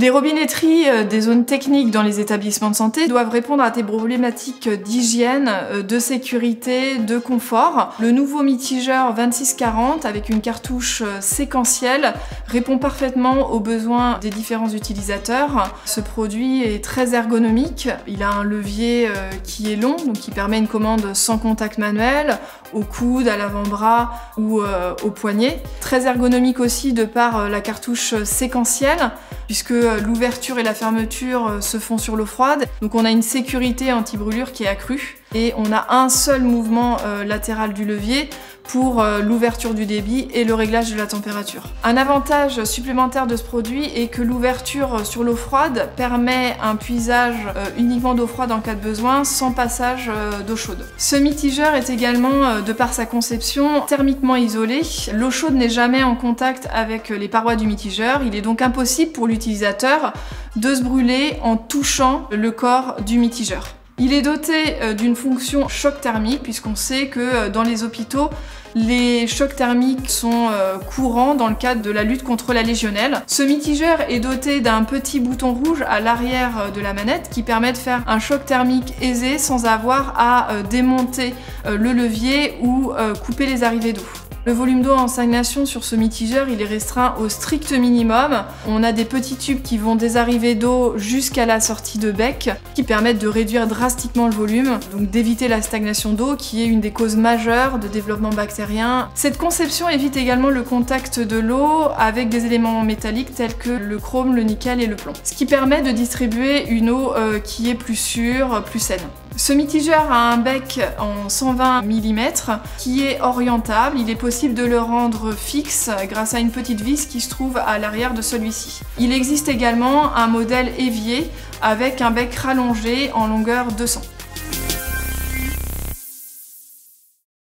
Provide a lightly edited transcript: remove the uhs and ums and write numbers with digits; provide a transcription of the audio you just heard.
Les robinetteries des zones techniques dans les établissements de santé doivent répondre à des problématiques d'hygiène, de sécurité, de confort. Le nouveau mitigeur 2640 avec une cartouche séquentielle répond parfaitement aux besoins des différents utilisateurs. Ce produit est très ergonomique, il a un levier qui est long, donc qui permet une commande sans contact manuel, au coude, à l'avant-bras ou au poignet. Très ergonomique aussi de par la cartouche séquentielle, puisque l'ouverture et la fermeture se font sur l'eau froide. Donc on a une sécurité anti-brûlure qui est accrue. Et on a un seul mouvement latéral du levier pour l'ouverture du débit et le réglage de la température. Un avantage supplémentaire de ce produit est que l'ouverture sur l'eau froide permet un puisage uniquement d'eau froide en cas de besoin, sans passage d'eau chaude. Ce mitigeur est également, de par sa conception, thermiquement isolé. L'eau chaude n'est jamais en contact avec les parois du mitigeur. Il est donc impossible pour l'utilisateur de se brûler en touchant le corps du mitigeur. Il est doté d'une fonction choc thermique, puisqu'on sait que dans les hôpitaux, les chocs thermiques sont courants dans le cadre de la lutte contre la légionelle. Ce mitigeur est doté d'un petit bouton rouge à l'arrière de la manette qui permet de faire un choc thermique aisé sans avoir à démonter le levier ou couper les arrivées d'eau. Le volume d'eau en stagnation sur ce mitigeur, il est restreint au strict minimum. On a des petits tubes qui vont des arrivées d'eau jusqu'à la sortie de bec, qui permettent de réduire drastiquement le volume, donc d'éviter la stagnation d'eau, qui est une des causes majeures de développement bactérien. Cette conception évite également le contact de l'eau avec des éléments métalliques tels que le chrome, le nickel et le plomb, ce qui permet de distribuer une eau qui est plus sûre, plus saine. Ce mitigeur a un bec en 120 mm qui est orientable. Il est possible de le rendre fixe grâce à une petite vis qui se trouve à l'arrière de celui-ci. Il existe également un modèle évier avec un bec rallongé en longueur 200.